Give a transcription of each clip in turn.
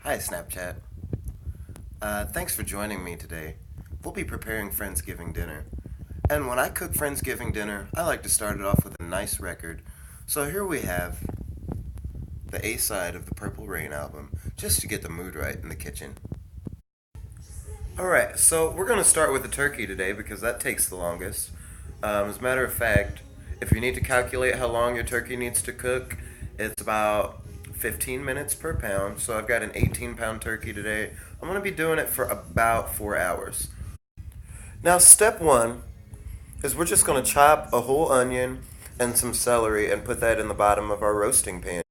Hi, Snapchat. Thanks for joining me today. We'll be preparing Friendsgiving dinner. And when I cook Friendsgiving dinner, I like to start it off with a nice record. So here we have the A side of the Purple Rain album, just to get the mood right in the kitchen. Alright, so we're going to start with the turkey today because that takes the longest. As a matter of fact, if you need to calculate how long your turkey needs to cook, it's about 15 minutes per pound. So I've got an 18-pound turkey today. I'm going to be doing it for about 4 hours. Now, step one is we're just going to chop a whole onion and some celery and put that in the bottom of our roasting pan.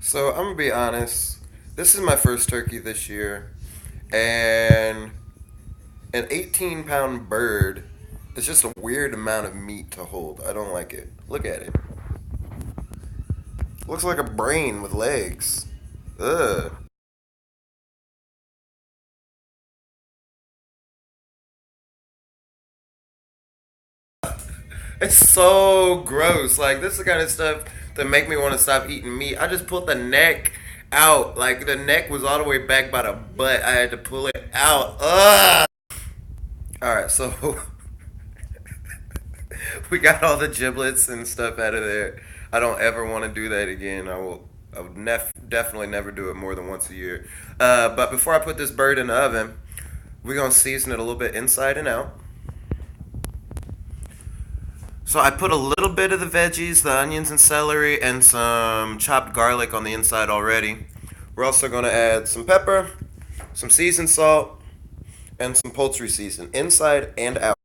So I'm going to be honest, this is my first turkey this year, and an 18-pound bird is just a weird amount of meat to hold. I don't like it. Look at it. Looks like a brain with legs. Ugh. It's so gross. Like, this is the kind of stuff that make me want to stop eating meat. I just pulled the neck out. Like, the neck was all the way back by the butt. I had to pull it out. Ugh. Alright, so we got all the giblets and stuff out of there. I don't ever want to do that again. I would definitely never do it more than once a year. But before I put this bird in the oven, we're going to season it a little bit inside and out. So I put a little bit of the veggies, the onions and celery, and some chopped garlic on the inside already. We're also going to add some pepper, some seasoned salt, and some poultry season, inside and out.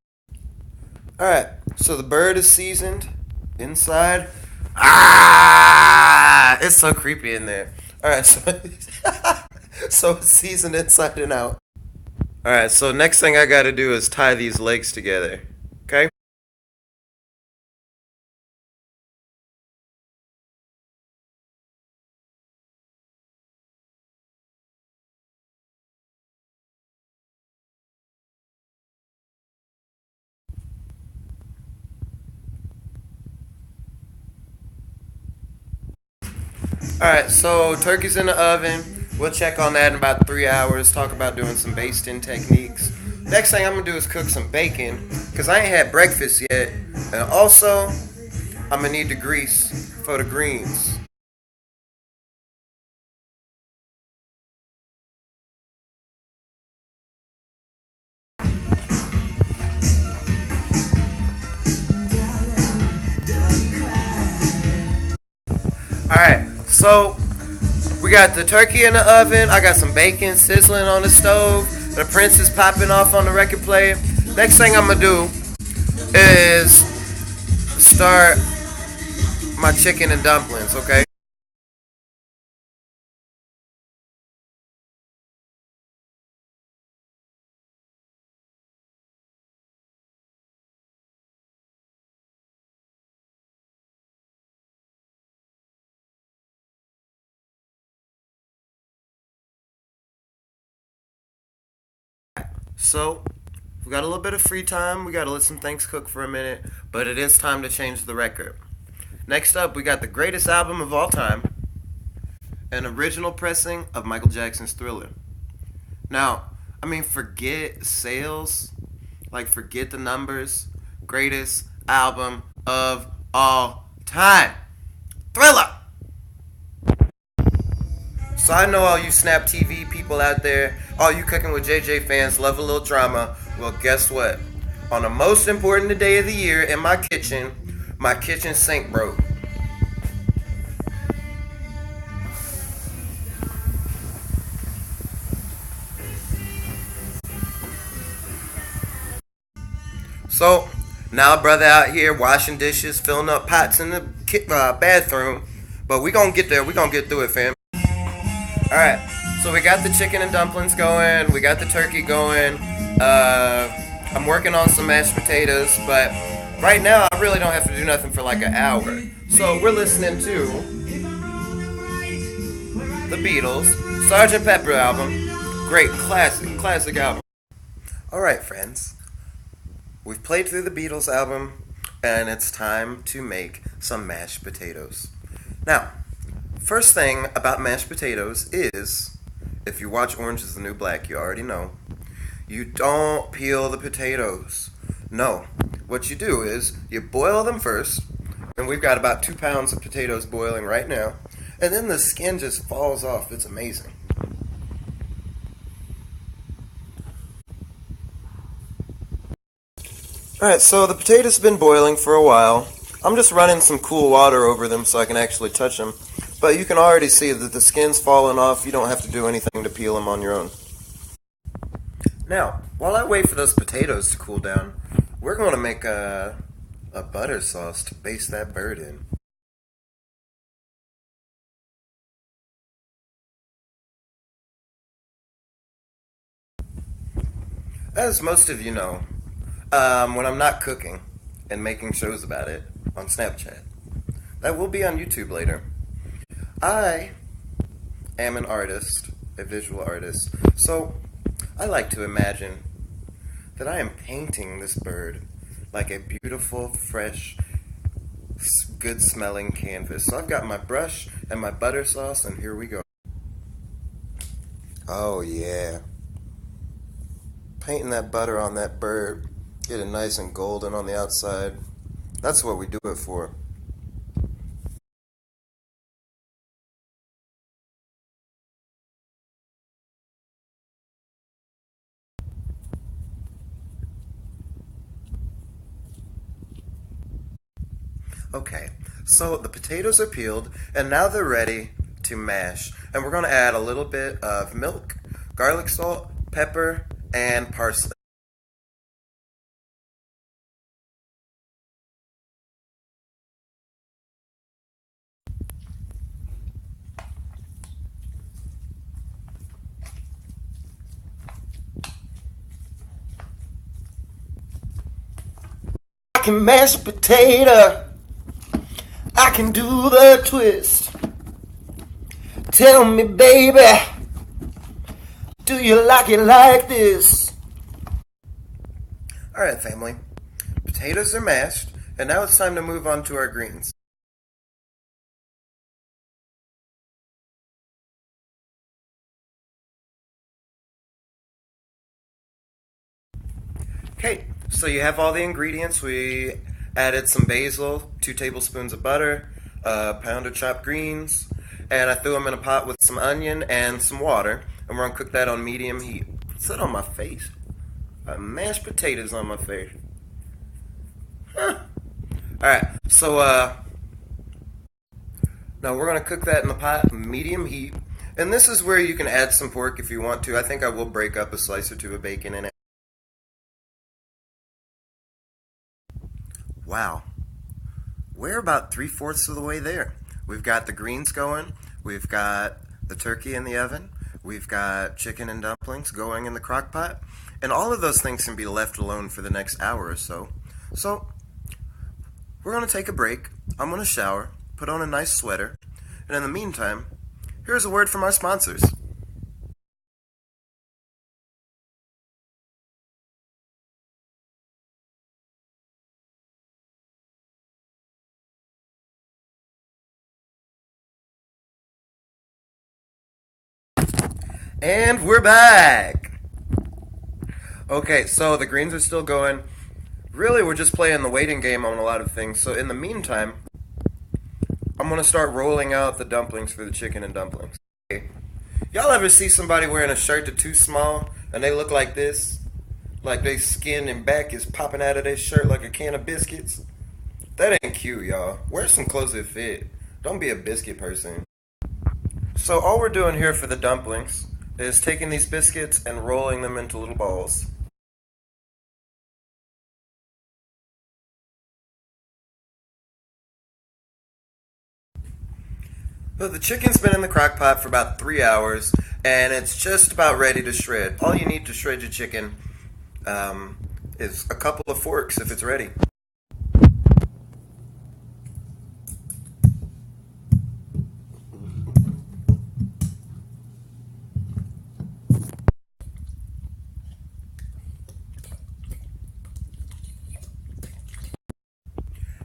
Alright, so the bird is seasoned inside. Ah! It's so creepy in there. Alright, so, so it's seasoned inside and out. Alright, so next thing I gotta do is tie these legs together. Okay? Alright, so turkey's in the oven. We'll check on that in about 3 hours. Talk about doing some basting techniques. Next thing I'm gonna do is cook some bacon, because I ain't had breakfast yet. And also, I'm gonna need the grease for the greens. Alright, so we got the turkey in the oven. I got some bacon sizzling on the stove. The Prince is popping off on the record player. Next thing I'm gonna do is start my chicken and dumplings, okay? So, we got a little bit of free time. We got to let some things cook for a minute, but it is time to change the record. Next up, we got the greatest album of all time, an original pressing of Michael Jackson's Thriller. Now, I mean, forget sales, like, forget the numbers. Greatest album of all time. Thriller! So I know all you Snap TV people out there, all you Cooking with JJ fans love a little drama. Well, guess what? On the most important day of the year in my kitchen sink broke. So now brother out here washing dishes, filling up pots in the bathroom. But we gonna get there. We gonna get through it, fam. All right. So we got the chicken and dumplings going. We got the turkey going. I'm working on some mashed potatoes, but right now I really don't have to do nothing for like an hour. So we're listening to the Beatles, Sgt. Pepper album. Great, classic album. All right, friends. We've played through the Beatles album, and it's time to make some mashed potatoes. Now, first thing about mashed potatoes is if you watch Orange is the New Black, you already know. You don't peel the potatoes. No. What you do is you boil them first, and we've got about 2 pounds of potatoes boiling right now, and then the skin just falls off. It's amazing. Alright, so the potatoes have been boiling for a while. I'm just running some cool water over them so I can actually touch them. But you can already see that the skin's falling off. You don't have to do anything to peel them on your own. Now, while I wait for those potatoes to cool down, we're going to make a butter sauce to baste that bird in. As most of you know, when I'm not cooking and making shows about it on Snapchat, that will be on YouTube later. I am an artist, a visual artist, so I like to imagine that I am painting this bird like a beautiful, fresh, good smelling canvas. So I've got my brush and my butter sauce, and here we go. Oh yeah. Painting that butter on that bird, get it nice and golden on the outside. That's what we do it for. Okay, so the potatoes are peeled, and now they're ready to mash. And we're going to add a little bit of milk, garlic salt, pepper, and parsley. I can mash a potato. I can do the twist. Tell me, baby, do you like it like this? Alright, family. Potatoes are mashed, and now it's time to move on to our greens. Okay, so you have all the ingredients. We added some basil, 2 tablespoons of butter, a pound of chopped greens, and I threw them in a pot with some onion and some water, and we're going to cook that on medium heat. What's that on my face? Mashed potatoes on my face. Huh. Alright, so now we're going to cook that in the pot, medium heat, and this is where you can add some pork if you want to. I think I will break up a slice or two of bacon in it. Wow, we're about 3/4 of the way there. We've got the greens going, we've got the turkey in the oven, we've got chicken and dumplings going in the crock pot, and all of those things can be left alone for the next hour or so. So, we're going to take a break, I'm going to shower, put on a nice sweater, and in the meantime, here's a word from our sponsors. And we're back! Okay, so the greens are still going. Really, we're just playing the waiting game on a lot of things. So in the meantime, I'm going to start rolling out the dumplings for the chicken and dumplings. Okay. Y'all ever see somebody wearing a shirt that's too small and they look like this? Like their skin and back is popping out of their shirt like a can of biscuits? That ain't cute, y'all. Wear some clothes that fit. Don't be a biscuit person. So all we're doing here for the dumplings is taking these biscuits and rolling them into little balls. So the chicken's been in the crock pot for about 3 hours, and it's just about ready to shred. All you need to shred your chicken is a couple of forks if it's ready.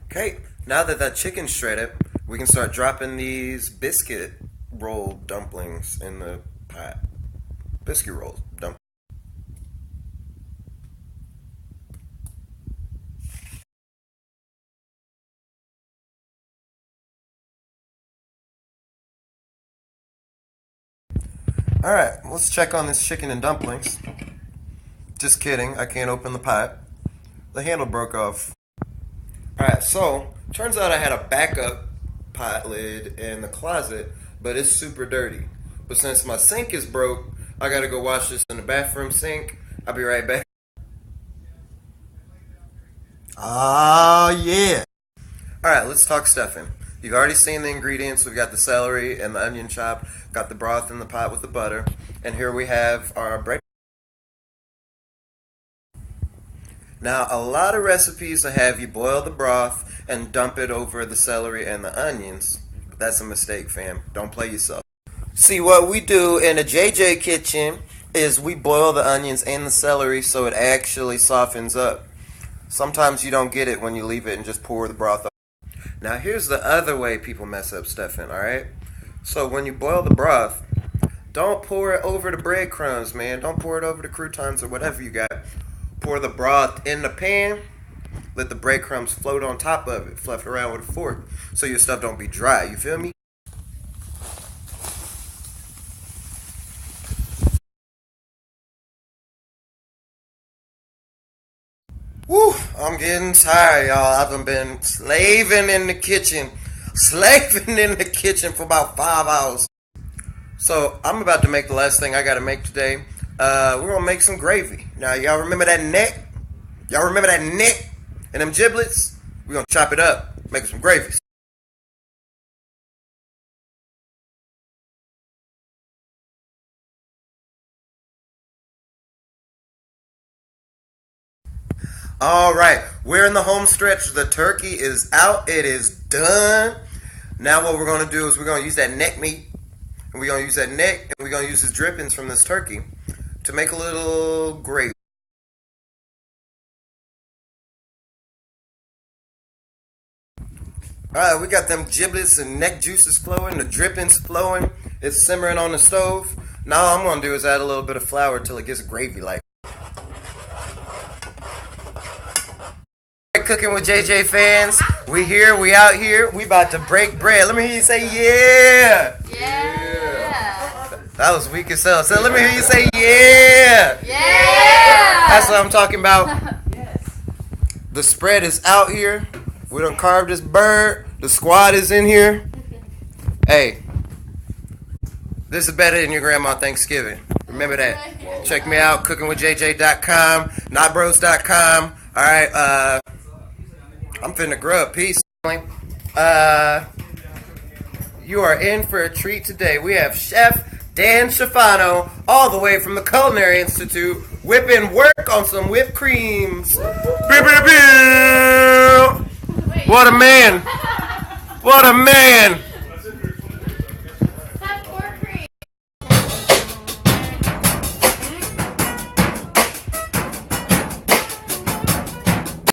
Okay, now that that chicken's shredded, we can start dropping these biscuit roll dumplings in the pot. biscuit rolls. Dump. Alright, let's check on this chicken and dumplings. Just kidding, I can't open the pot. The handle broke off. Alright, so, turns out I had a backup pot lid in the closet, but it's super dirty. But since my sink is broke, I gotta go wash this in the bathroom sink. I'll be right back. Ah, yeah. Alright, let's talk stuffing. You've already seen the ingredients. We've got the celery and the onion chop, got the broth in the pot with the butter, and here we have our bread. Now, a lot of recipes will have you boil the broth and dump it over the celery and the onions. But that's a mistake, fam. Don't play yourself. See, what we do in the JJ kitchen is we boil the onions and the celery so it actually softens up. Sometimes you don't get it when you leave it and just pour the broth up. Now, here's the other way people mess up stuffing, alright? So, when you boil the broth, don't pour it over the breadcrumbs, man. Don't pour it over the croutons or whatever you got. Pour the broth in the pan. Let the breadcrumbs float on top of it. Fluff it around with a fork so your stuff don't be dry. You feel me? Woo, I'm getting tired, y'all. I've been slaving in the kitchen. Slaving in the kitchen for about 5 hours. So, I'm about to make the last thing I gotta make today. We're gonna make some gravy. Now, y'all remember that neck? Y'all remember that neck and them giblets? We're gonna chop it up, make some gravy. All right, we're in the home stretch. The turkey is out. It is done. Now what we're going to do is we're going to use that neck meat, and we're going to use that neck, and we're going to use the drippings from this turkey to make a little gravy. All right, we got them giblets and neck juices flowing, the drippings flowing. It's simmering on the stove. Now all I'm going to do is add a little bit of flour till it gets gravy-like. Cooking with JJ fans, we here, we out here, we about to break bread. Let me hear you say yeah. Yeah. That was weak as hell. So let me hear you say yeah. Yeah. That's what I'm talking about. Yes. The spread is out here. We done carved this bird. The squad is in here. Hey, this is better than your grandma Thanksgiving. Remember that. Check me out, cookingwithjj.com, notbros.com. All right, I'm finna grub. Peace. You are in for a treat today. We have Chef Dan Schifano, all the way from the Culinary Institute, whipping work on some whipped creams. What a man. What a man.